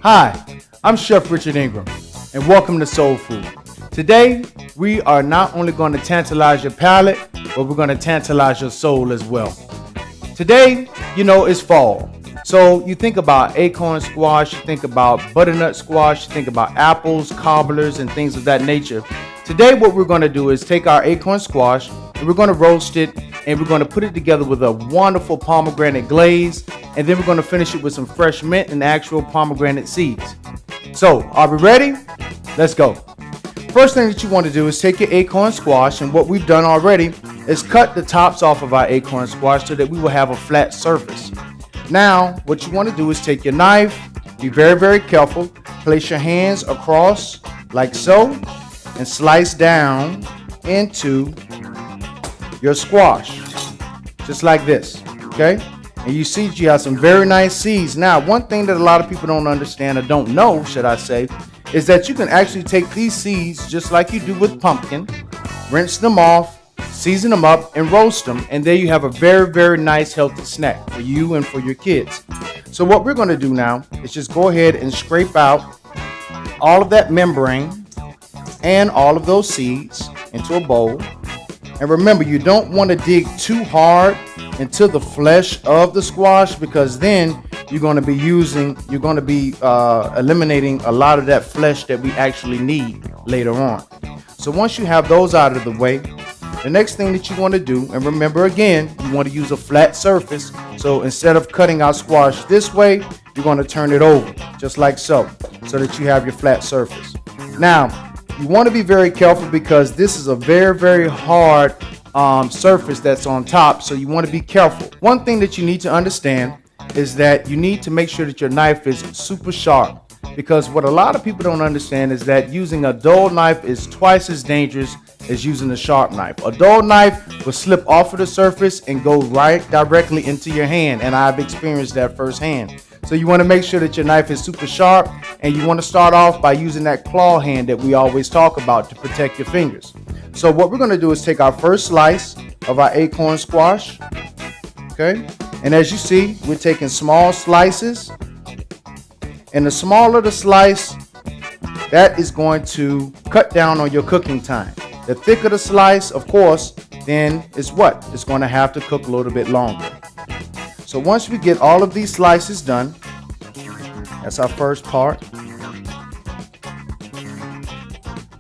Hi, I'm Chef Richard Ingraham, and welcome to Soul Food. Today, we are not only going to tantalize your palate, but we're going to tantalize your soul as well. Today, it's fall. So you think about acorn squash, you think about butternut squash, you think about apples, cobblers, and things of that nature. Today, what we're going to do is take our acorn squash, and we're going to roast it, and we're going to put it together with a wonderful pomegranate glaze, and then we're going to finish it with some fresh mint and actual pomegranate seeds. So, are we ready? Let's go. First thing that you want to do is take your acorn squash, and what we've done already is cut the tops off of our acorn squash so that we will have a flat surface. Now, what you want to do is take your knife, be very, very careful, place your hands across like so, and slice down into your squash, just like this, okay? And you see you have some very nice seeds. Now, one thing that a lot of people don't understand, or don't know, should I say, is that you can actually take these seeds just like you do with pumpkin, rinse them off, season them up, and roast them, and there you have a very, very nice healthy snack for you and for your kids. So what we're going to do now is just go ahead and scrape out all of that membrane and all of those seeds into a bowl. And remember, you don't want to dig too hard into the flesh of the squash, because then you're going to be eliminating a lot of that flesh that we actually need later on. So once you have those out of the way, the next thing that you want to do, and remember again, you want to use a flat surface. So instead of cutting our squash this way, you're going to turn it over just like so that you have your flat surface. Now, you want to be very careful because this is a very, very hard surface that's on top, so you want to be careful. One thing that you need to understand is that you need to make sure that your knife is super sharp, because what a lot of people don't understand is that using a dull knife is twice as dangerous as using a sharp knife. A dull knife will slip off of the surface and go right directly into your hand, and I've experienced that firsthand. So you want to make sure that your knife is super sharp, and you want to start off by using that claw hand that we always talk about to protect your fingers. So what we're going to do is take our first slice of our acorn squash, okay? And as you see, we're taking small slices, and the smaller the slice, that is going to cut down on your cooking time. The thicker the slice, of course, then it's going to have to cook a little bit longer. So once we get all of these slices done, that's our first part.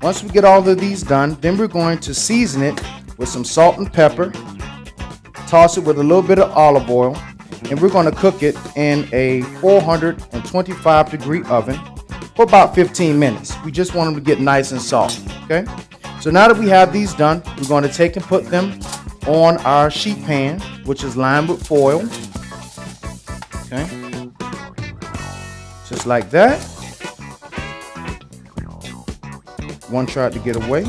Once we get all of these done, then we're going to season it with some salt and pepper, toss it with a little bit of olive oil, and we're going to cook it in a 425-degree oven for about 15 minutes. We just want them to get nice and soft, okay? So now that we have these done, we're going to take and put them on our sheet pan, which is lined with foil. Okay, just like that. One tried to get away.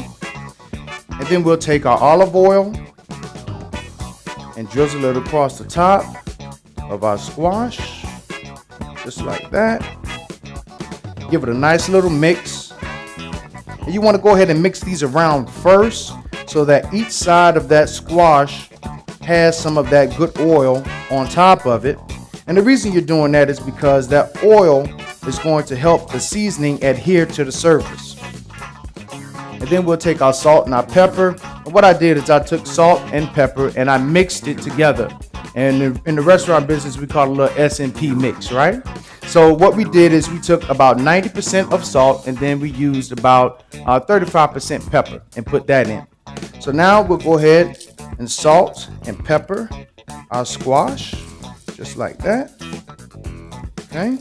And then we'll take our olive oil and drizzle it across the top of our squash, just like that. Give it a nice little mix. And you want to go ahead and mix these around first so that each side of that squash has some of that good oil on top of it. And the reason you're doing that is because that oil is going to help the seasoning adhere to the surface. And then we'll take our salt and our pepper. And what I did is I took salt and pepper and I mixed it together. And in the restaurant business, we call it a little S&P mix, right? So what we did is we took about 90% of salt, and then we used about 35% pepper and put that in. So now we'll go ahead and salt and pepper our squash, just like that. Okay.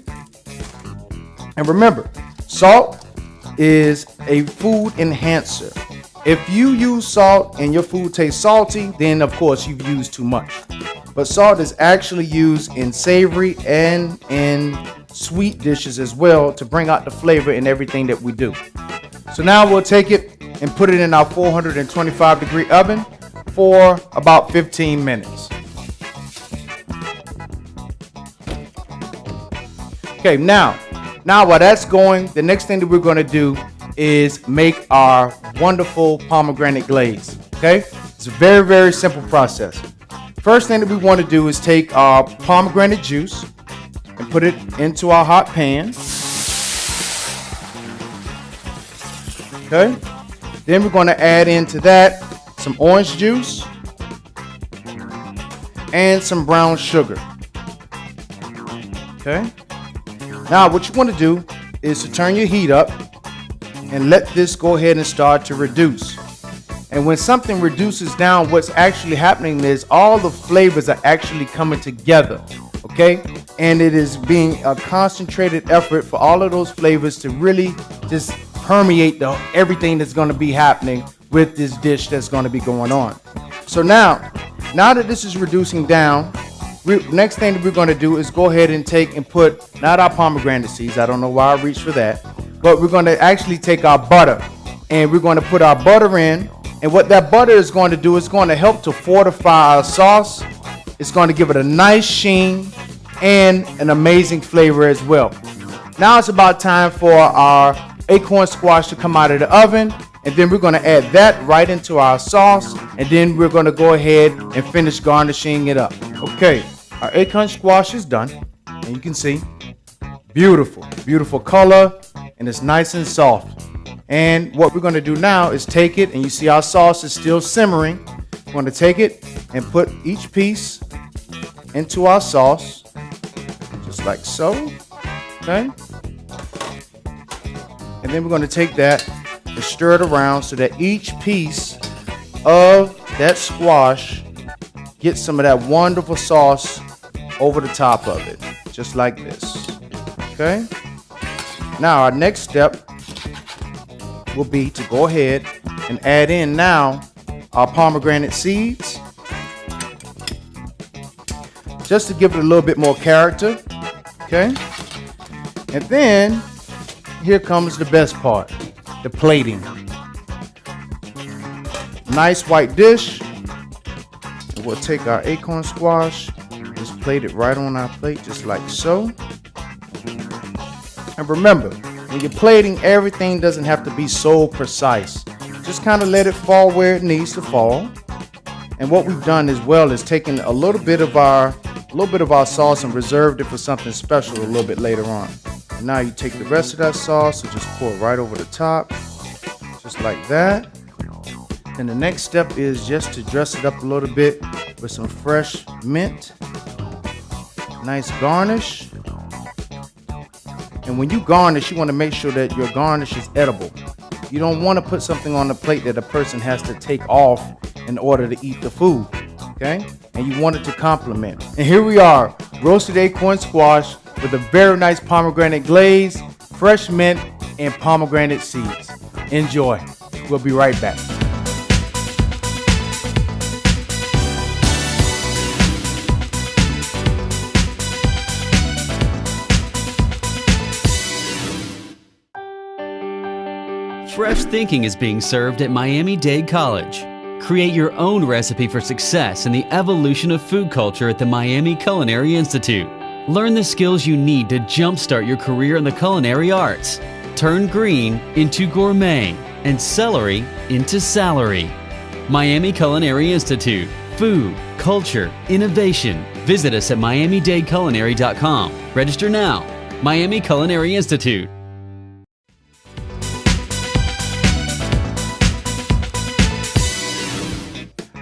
And remember, salt is a food enhancer. If you use salt and your food tastes salty, then of course you've used too much. But salt is actually used in savory and in sweet dishes as well to bring out the flavor in everything that we do. So now we'll take it and put it in our 425-degree oven for about 15 minutes. Okay, now while that's going, the next thing that we're going to do is make our wonderful pomegranate glaze. Okay, it's a very, very simple process. First thing that we want to do is take our pomegranate juice and put it into our hot pan. Okay. Then we're going to add into that some orange juice and some brown sugar. Okay. Now what you want to do is to turn your heat up and let this go ahead and start to reduce. And when something reduces down, what's actually happening is all the flavors are actually coming together. Okay. And it is being a concentrated effort for all of those flavors to really just permeate everything that's going to be happening with this dish that's going to be going on. So now that this is reducing down, next thing that we're going to do is go ahead and take and put, not our pomegranate seeds, I don't know why I reached for that, but we're going to actually take our butter and we're going to put our butter in. And what that butter is going to do is going to help to fortify our sauce. It's going to give it a nice sheen and an amazing flavor as well. Now it's about time for our acorn squash to come out of the oven. And then we're going to add that right into our sauce. And then we're going to go ahead and finish garnishing it up. Okay, our acorn squash is done. And you can see, beautiful, beautiful color. And it's nice and soft. And what we're going to do now is take it, and you see our sauce is still simmering. We're going to take it and put each piece into our sauce, just like so. Okay. And then we're going to take that and stir it around so that each piece of that squash gets some of that wonderful sauce over the top of it, just like this. Okay. Now our next step will be to go ahead and add in now our pomegranate seeds, just to give it a little bit more character. Okay. And then here comes the best part, the plating. Nice white dish. And we'll take our acorn squash, just plate it right on our plate, just like so. And remember, when you're plating, everything doesn't have to be so precise. Just kind of let it fall where it needs to fall. And what we've done as well is taken a little bit of our sauce and reserved it for something special a little bit later on. And now you take the rest of that sauce and just pour it right over the top, just like that. And the next step is just to dress it up a little bit with some fresh mint. Nice garnish. And when you garnish, you want to make sure that your garnish is edible. You don't want to put something on the plate that a person has to take off in order to eat the food, okay? And you want it to complement. And here we are, roasted acorn squash with a very nice pomegranate glaze, fresh mint, and pomegranate seeds. Enjoy. We'll be right back. Fresh thinking is being served at Miami-Dade College. Create your own recipe for success in the evolution of food culture at the Miami Culinary Institute. Learn the skills you need to jumpstart your career in the culinary arts. Turn green into gourmet and celery into salary. Miami Culinary Institute. Food, culture, innovation. Visit us at miamidadeculinary.com. Register now. Miami Culinary Institute.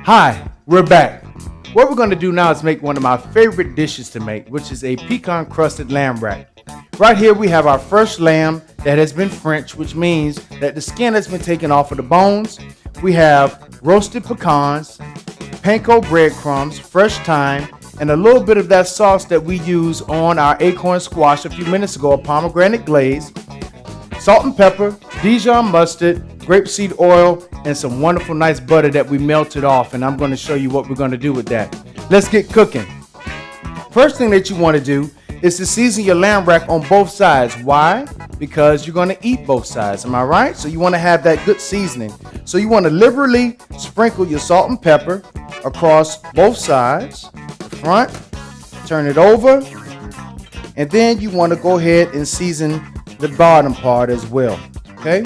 Hi, we're back. What we're going to do now is make one of my favorite dishes to make, which is a pecan crusted lamb rack. Right here we have our fresh lamb that has been French, which means that the skin has been taken off of the bones. We have roasted pecans, panko breadcrumbs, fresh thyme, and a little bit of that sauce that we use on our acorn squash a few minutes ago, a pomegranate glaze, salt and pepper, Dijon mustard, grapeseed oil, and some wonderful nice butter that we melted off, and I'm going to show you what we're going to do with that. Let's get cooking. First thing that you want to do is to season your lamb rack on both sides. Why? Because you're going to eat both sides, am I right? So you want to have that good seasoning. So you want to liberally sprinkle your salt and pepper across both sides, the front, turn it over, and then you want to go ahead and season the bottom part as well, okay?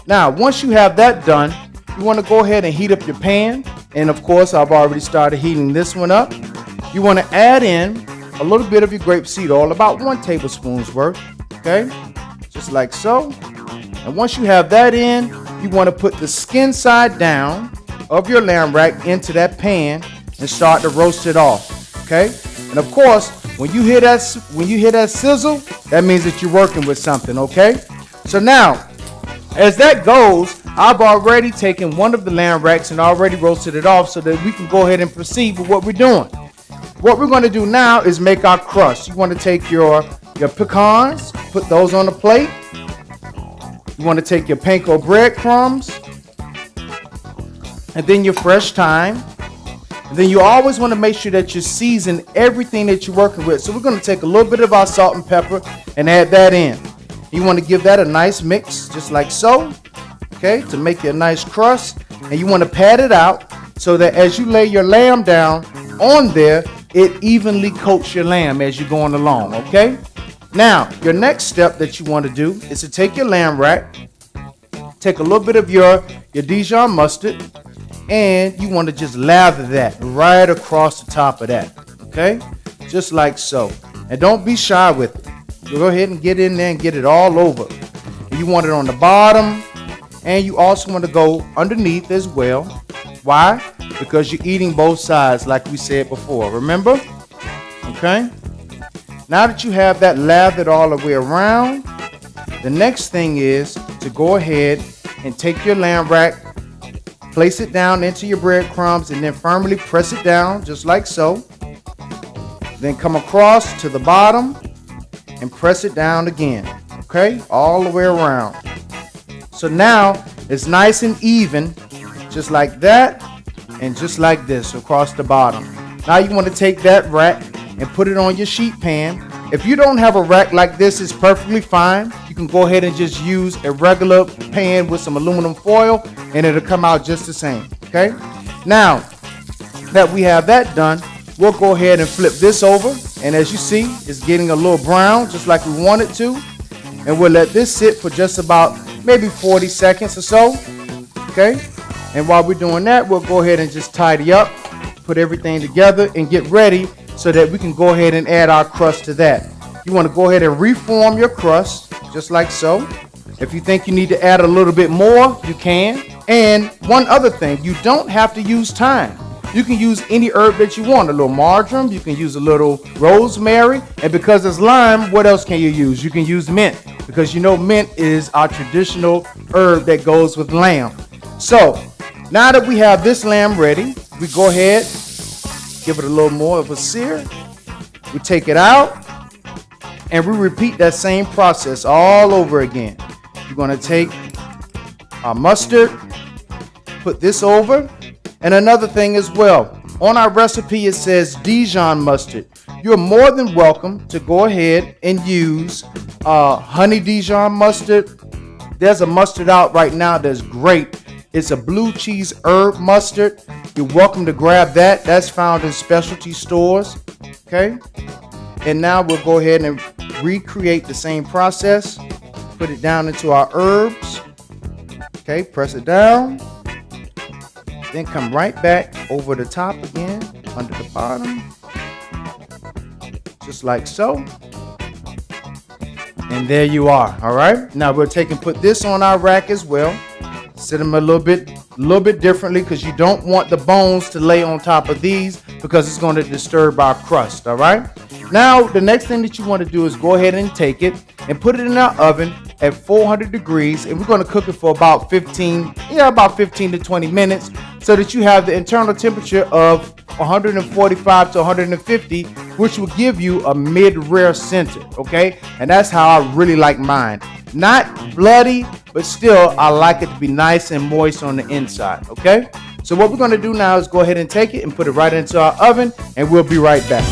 Now, once you have that done, you want to go ahead and heat up your pan. And of course, I've already started heating this one up. You want to add in a little bit of your grapeseed oil, about 1 tablespoon's worth, okay? Just like so. And once you have that in, you want to put the skin side down of your lamb rack into that pan and start to roast it off, okay? And of course, when you hear that sizzle, that means that you're working with something, okay? So now, as that goes, I've already taken one of the lamb racks and already roasted it off so that we can go ahead and proceed with what we're doing. What we're going to do now is make our crust. You want to take your pecans, put those on the plate. You want to take your panko breadcrumbs, and then your fresh thyme. And then you always want to make sure that you season everything that you're working with. So we're going to take a little bit of our salt and pepper and add that in. You want to give that a nice mix, just like so, okay, to make you a nice crust. And you want to pat it out so that as you lay your lamb down on there, it evenly coats your lamb as you're going along, okay? Now, your next step that you want to do is to take your lamb rack, take a little bit of your Dijon mustard, and you want to just lather that right across the top of that, okay? Just like so. And don't be shy with it. Go ahead and get in there and get it all over. You want it on the bottom, and you also want to go underneath as well. Why? Because you're eating both sides like we said before. Remember? Okay? Now that you have that lathered all the way around, the next thing is to go ahead and take your lamb rack, place it down into your breadcrumbs, and then firmly press it down just like so. Then come across to the bottom and press it down again, okay, all the way around. So now it's nice and even, just like that and just like this across the bottom. Now you want to take that rack and put it on your sheet pan. If you don't have a rack like this, it's perfectly fine. You can go ahead and just use a regular pan with some aluminum foil and it'll come out just the same, okay? Now that we have that done, we'll go ahead and flip this over. And as you see, it's getting a little brown, just like we want it to. And we'll let this sit for just about maybe 40 seconds or so, okay? And while we're doing that, we'll go ahead and just tidy up, put everything together, and get ready so that we can go ahead and add our crust to that. You want to go ahead and reform your crust, just like so. If you think you need to add a little bit more, you can. And one other thing, you don't have to use thyme. You can use any herb that you want. A little marjoram, you can use a little rosemary, and because it's lime, what else can you use? You can use mint, because you know mint is our traditional herb that goes with lamb. So now that we have this lamb ready, we go ahead, give it a little more of a sear. We take it out, and we repeat that same process all over again. You're going to take our mustard, put this over. And another thing as well, on our recipe it says Dijon mustard. You're more than welcome to go ahead and use honey Dijon mustard. There's a mustard out right now that's great. It's a blue cheese herb mustard. You're welcome to grab that. That's found in specialty stores. Okay. And now we'll go ahead and recreate the same process. Put it down into our herbs. Okay, press it down. Then come right back over the top again, under the bottom, just like so. And there you are. All right. Now we'll take and put this on our rack as well. Set them a little bit differently, because you don't want the bones to lay on top of these, because it's going to disturb our crust. All right. Now the next thing that you want to do is go ahead and take it and put it in our oven at 400 degrees, and we're going to cook it for about 15 to 20 minutes, so that you have the internal temperature of 145 to 150, which will give you a mid-rare center, okay? And that's how I really like mine. Not bloody, but still I like it to be nice and moist on the inside, okay? So what we're going to do now is go ahead and take it and put it right into our oven, and we'll be right back.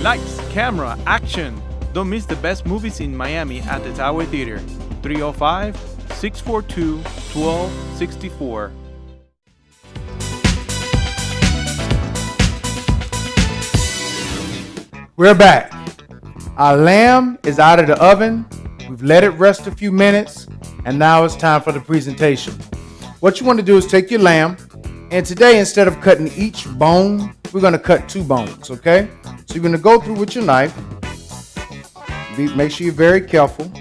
Lights, camera, action. Don't miss the best movies in Miami at the Tower Theater. 305-642-1264. We're back. Our lamb is out of the oven. We've let it rest a few minutes, and now it's time for the presentation. What you want to do is take your lamb, and today, instead of cutting each bone, we're going to cut 2 bones, okay? So you're gonna go through with your knife. Make sure you're very careful.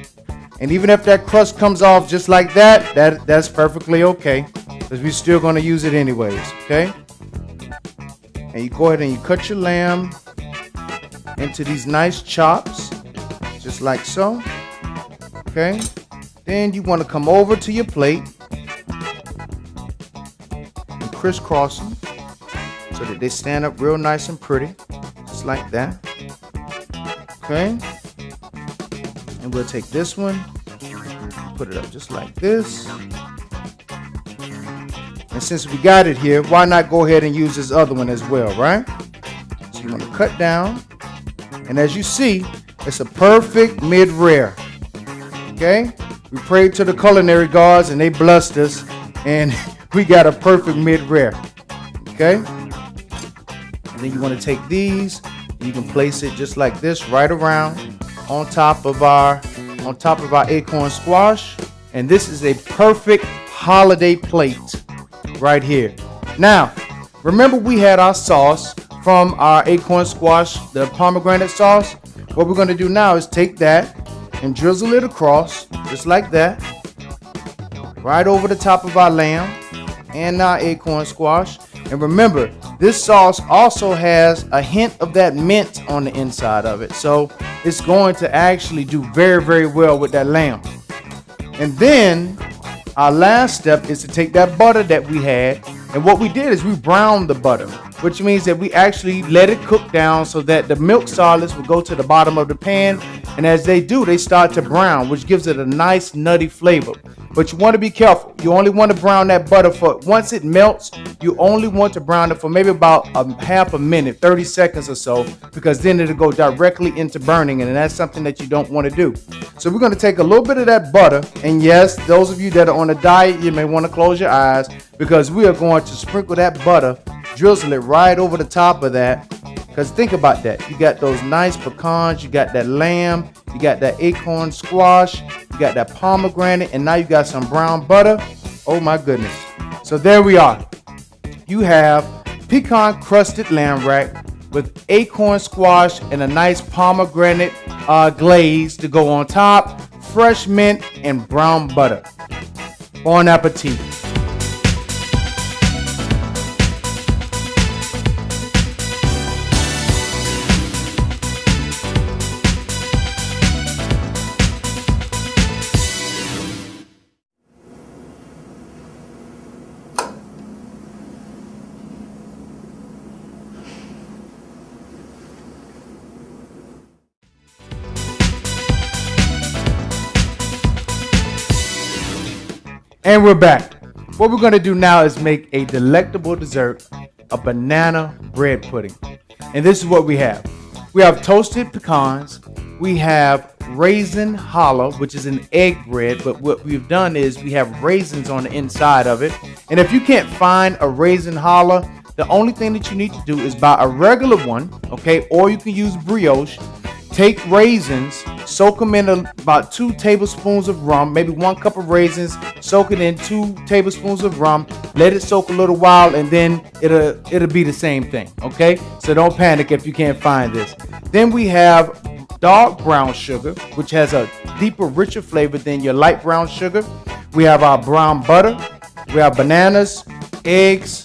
And even if that crust comes off just like that's perfectly okay, because we're still gonna use it anyways, okay? And you go ahead and you cut your lamb into these nice chops, just like so, okay? Then you wanna come over to your plate and crisscross them so that they stand up real nice and pretty, just like that, okay? And we'll take this one, put it up just like this. And since we got it here, why not go ahead and use this other one as well, right? So you want to cut down. And as you see, it's a perfect mid-rare. Okay? We prayed to the culinary gods and they blessed us. And we got a perfect mid-rare. Okay? And then you want to take these. You can place it just like this right around on top of our acorn squash, and this is a perfect holiday plate right here. Now, remember we had our sauce from our acorn squash, the pomegranate sauce. What we're going to do now is take that and drizzle it across just like that, right over the top of our lamb and our acorn squash. And remember, this sauce also has a hint of that mint on the inside of it. So it's going to actually do very, very well with that lamb. And then our last step is to take that butter that we had. And what we did is we browned the butter, which means that we actually let it cook down so that the milk solids will go to the bottom of the pan. And as they do, they start to brown, which gives it a nice nutty flavor. But you want to be careful. You only want to brown that butter for, once it melts, you only want to brown it for maybe about half a minute, 30 seconds or so, because then it'll go directly into burning, and that's something that you don't want to do. So we're going to take a little bit of that butter, and yes, those of you that are on a diet, you may want to close your eyes, because we are going to sprinkle that butter, drizzle it right over the top of that. Because think about that. You got those nice pecans, you got that lamb, you got that acorn squash, you got that pomegranate, and now you got some brown butter. Oh my goodness. So there we are. You have pecan crusted lamb rack with acorn squash and a nice pomegranate glaze to go on top, fresh mint and brown butter. Bon appetit. And we're back. What we're going to do now is make a delectable dessert, a banana bread pudding. And this is what we have. We have toasted pecans. We have raisin challah, which is an egg bread, but what we've done is we have raisins on the inside of it. And if you can't find a raisin challah, the only thing that you need to do is buy a regular one, okay? Or you can use brioche. Take raisins, soak them in about 2 tablespoons of rum, maybe 1 cup of raisins, soak it in 2 tablespoons of rum, let it soak a little while, and then it'll be the same thing, okay? So don't panic if you can't find this. Then we have dark brown sugar, which has a deeper, richer flavor than your light brown sugar. We have our brown butter. We have bananas, eggs,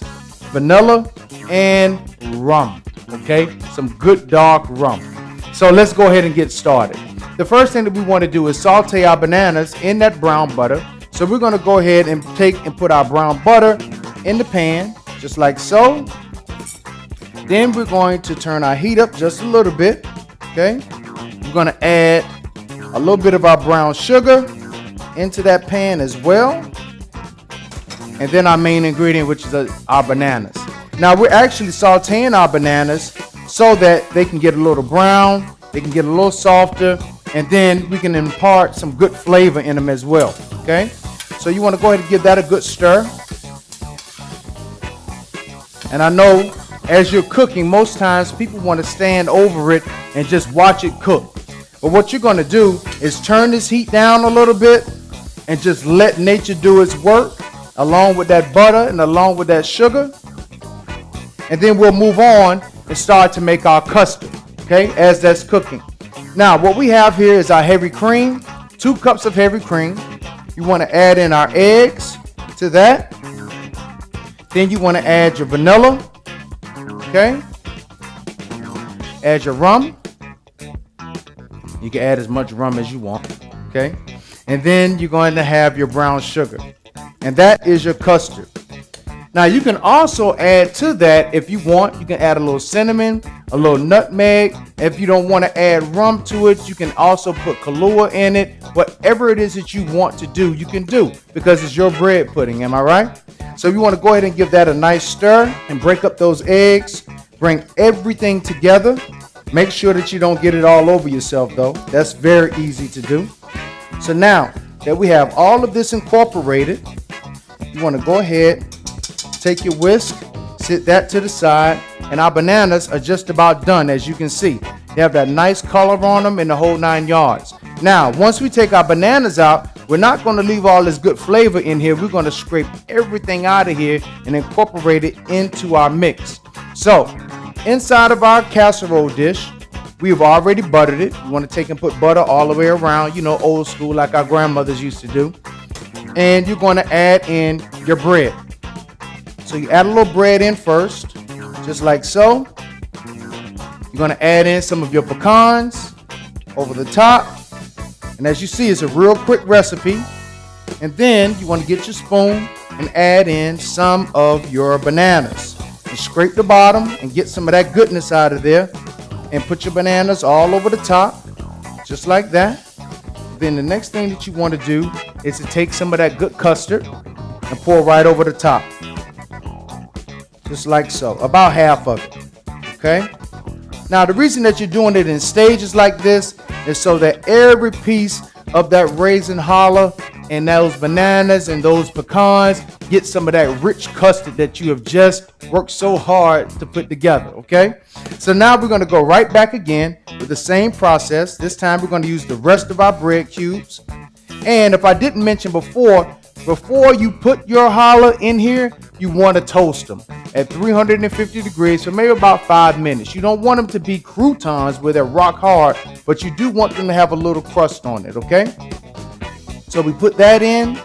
vanilla, and rum, okay? Some good dark rum. So let's go ahead and get started. The first thing that we want to do is saute our bananas in that brown butter. So we're going to go ahead and put our brown butter in the pan, just like so. Then we're going to turn our heat up just a little bit, okay? We're going to add a little bit of our brown sugar into that pan as well. And then our main ingredient, which is our bananas. Now we're actually sauteing our bananas so that they can get a little brown, they can get a little softer, and then we can impart some good flavor in them as well, okay? So you want to go ahead and give that a good stir. And I know as you're cooking, most times people want to stand over it and just watch it cook. But what you're going to do is turn this heat down a little bit and just let nature do its work along with that butter and along with that sugar. And then we'll move on and start to make our custard. okay, as that's cooking. Now, what we have here is our heavy cream, 2 cups of heavy cream. You want to add in our eggs to that. Then you want to add your vanilla, okay? Add your rum. You can add as much rum as you want, okay? And then you're going to have your brown sugar. And that is your custard. Now you can also add to that, if you want, you can add a little cinnamon, a little nutmeg. If you don't want to add rum to it, you can also put Kahlua in it. Whatever it is that you want to do, you can do, because it's your bread pudding, am I right? So you want to go ahead and give that a nice stir and break up those eggs. Bring everything together. Make sure that you don't get it all over yourself though. That's very easy to do. So now that we have all of this incorporated, you want to go ahead, take your whisk, sit that to the side, and our bananas are just about done, as you can see. They have that nice color on them and the whole 9 yards. Now, once we take our bananas out, we're not going to leave all this good flavor in here. We're going to scrape everything out of here and incorporate it into our mix. So, inside of our casserole dish, we've already buttered it. You want to take and put butter all the way around, you know, old school like our grandmothers used to do. And you're going to add in your bread. So you add a little bread in first, just like so. You're going to add in some of your pecans over the top. And as you see, it's a real quick recipe. And then you want to get your spoon and add in some of your bananas. And scrape the bottom and get some of that goodness out of there. And put your bananas all over the top, just like that. Then the next thing that you want to do is to take some of that good custard and pour right over the top. Just like so, about half of it, okay? Now, the reason that you're doing it in stages like this is so that every piece of that raisin holla and those bananas and those pecans get some of that rich custard that you have just worked so hard to put together, okay? So now we're going to go right back again with the same process. This time we're going to use the rest of our bread cubes. And if I didn't mention before you put your challah in here, you want to toast them at 350 degrees for maybe about 5 minutes. You don't want them to be croutons where they're rock hard, but you do want them to have a little crust on it, okay? So we put that in.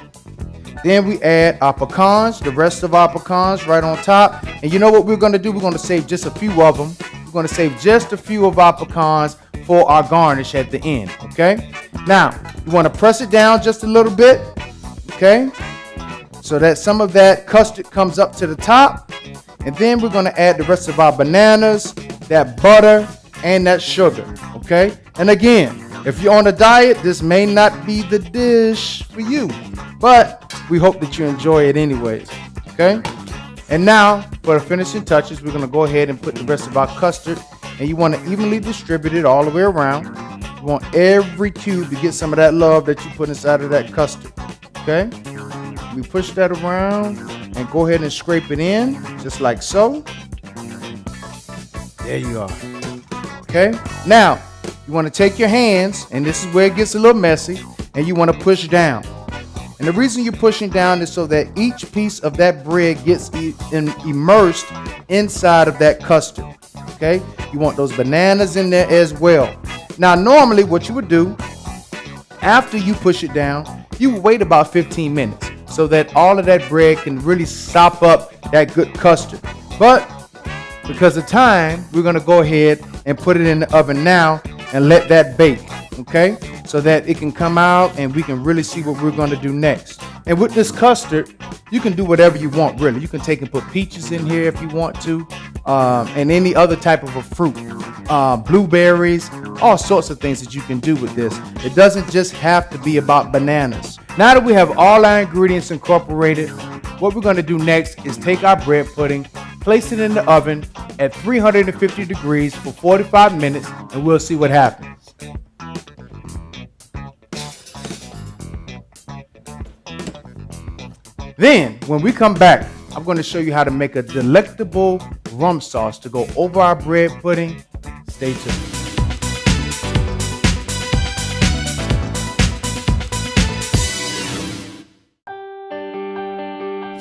Then we add our pecans, the rest of our pecans right on top. And you know what we're going to do? We're going to save just a few of them. We're going to save just a few of our pecans for our garnish at the end, okay? Now, you want to press it down just a little bit, okay? So that some of that custard comes up to the top. And then we're going to add the rest of our bananas, that butter, and that sugar, okay? And again, if you're on a diet, this may not be the dish for you, but we hope that you enjoy it anyways, okay? And now, for the finishing touches, we're going to go ahead and put the rest of our custard, and you want to evenly distribute it all the way around. You want every cube to get some of that love that you put inside of that custard, okay? We push that around and go ahead and scrape it in, just like so. There you are, okay? Now, you want to take your hands, and this is where it gets a little messy, and you want to push down. And the reason you're pushing down is so that each piece of that bread gets immersed inside of that custard, okay? You want those bananas in there as well. Now, normally what you would do, after you push it down, you would wait about 15 minutes so that all of that bread can really sop up that good custard. But because of time, we're going to go ahead and put it in the oven now and let that bake, okay? So that it can come out and we can really see what we're going to do next. And with this custard, you can do whatever you want, really. You can take and put peaches in here if you want to, and any other type of a fruit, blueberries, all sorts of things that you can do with this. It doesn't just have to be about bananas. Now that we have all our ingredients incorporated, what we're going to do next is take our bread pudding, place it in the oven at 350 degrees for 45 minutes, and we'll see what happens. Then, when we come back, I'm going to show you how to make a delectable rum sauce to go over our bread pudding. Stay tuned.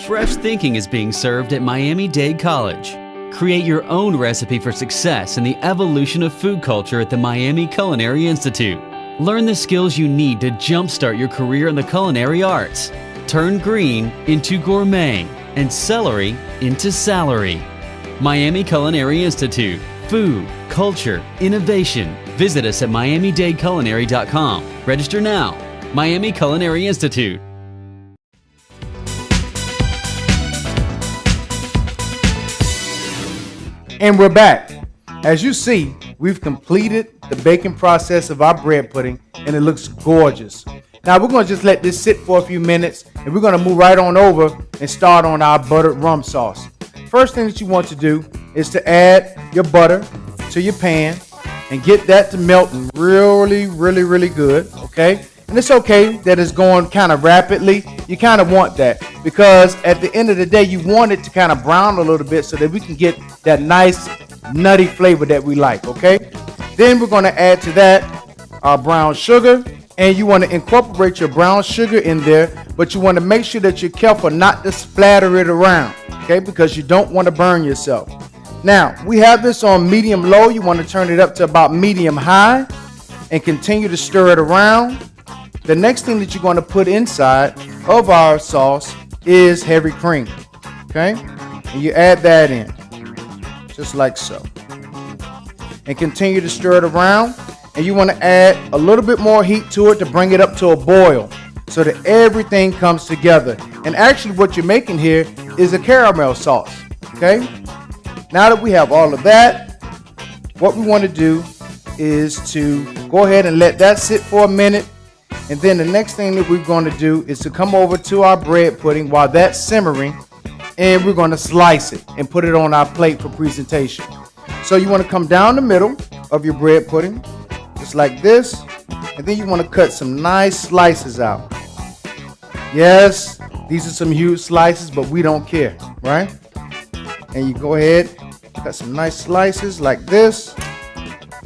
Fresh thinking is being served at Miami-Dade College. Create your own recipe for success in the evolution of food culture at the Miami Culinary Institute. Learn the skills you need to jumpstart your career in the culinary arts. Turn green into gourmet and celery into salary. Miami Culinary Institute. Food, culture, innovation. Visit us at miamidadeculinary.com. Register now. Miami Culinary Institute. And we're back. As you see, we've completed the baking process of our bread pudding and it looks gorgeous. Now we're going to just let this sit for a few minutes and we're going to move right on over and start on our buttered rum sauce. First thing that you want to do is to add your butter to your pan and get that to melting really good, okay? And it's okay that it's going kind of rapidly. You kind of want that because at the end of the day, you want it to kind of brown a little bit so that we can get that nice nutty flavor that we like, okay? Then we're going to add to that our brown sugar, and you want to incorporate your brown sugar in there, but you want to make sure that you're careful not to splatter it around, okay? Because you don't want to burn yourself. Now, we have this on medium low. You want to turn it up to about medium high and continue to stir it around. The next thing that you're going to put inside of our sauce is heavy cream, okay? And you add that in, just like so. And continue to stir it around. And you want to add a little bit more heat to it to bring it up to a boil so that everything comes together. And actually what you're making here is a caramel sauce, okay? Now that we have all of that, what we want to do is to go ahead and let that sit for a minute. And then the next thing that we're going to do is to come over to our bread pudding while that's simmering, and we're going to slice it and put it on our plate for presentation. So you want to come down the middle of your bread pudding, just like this, and then you want to cut some nice slices out. Yes, these are some huge slices, but we don't care, right? And you go ahead, cut some nice slices like this.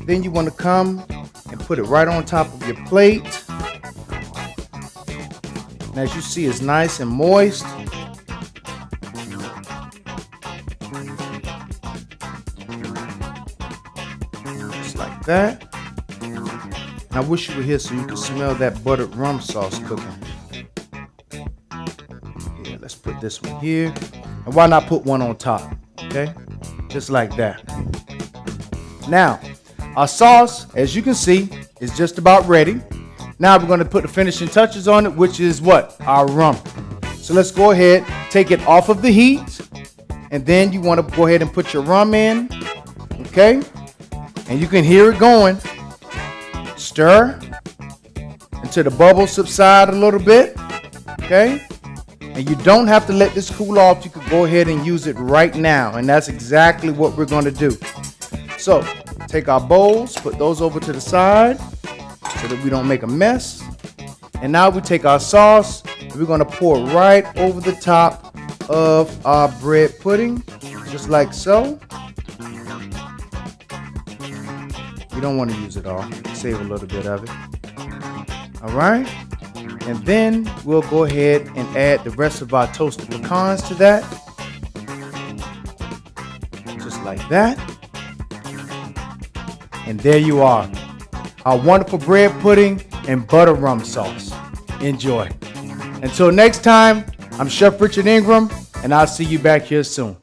Then you want to come and put it right on top of your plate. And as you see, it's nice and moist. Just like that. And I wish you were here so you could smell that buttered rum sauce cooking. Yeah, let's put this one here. And why not put one on top? Okay? Just like that. Now, our sauce, as you can see, is just about ready. Now we're going to put the finishing touches on it, which is what? Our rum. So let's go ahead, take it off of the heat, and then you want to go ahead and put your rum in, okay? And you can hear it going. Stir until the bubbles subside a little bit, okay? And you don't have to let this cool off. You could go ahead and use it right now, and that's exactly what we're going to do. So take our bowls, put those over to the side, so that we don't make a mess. And now we take our sauce and we're going to pour it right over the top of our bread pudding, just like so. You don't want to use it all. Save a little bit of it. All right. And then we'll go ahead and add the rest of our toasted pecans to that. Just like that. And there you are. Our wonderful bread pudding and butter rum sauce. Enjoy. Until next time, I'm Chef Richard Ingraham, and I'll see you back here soon.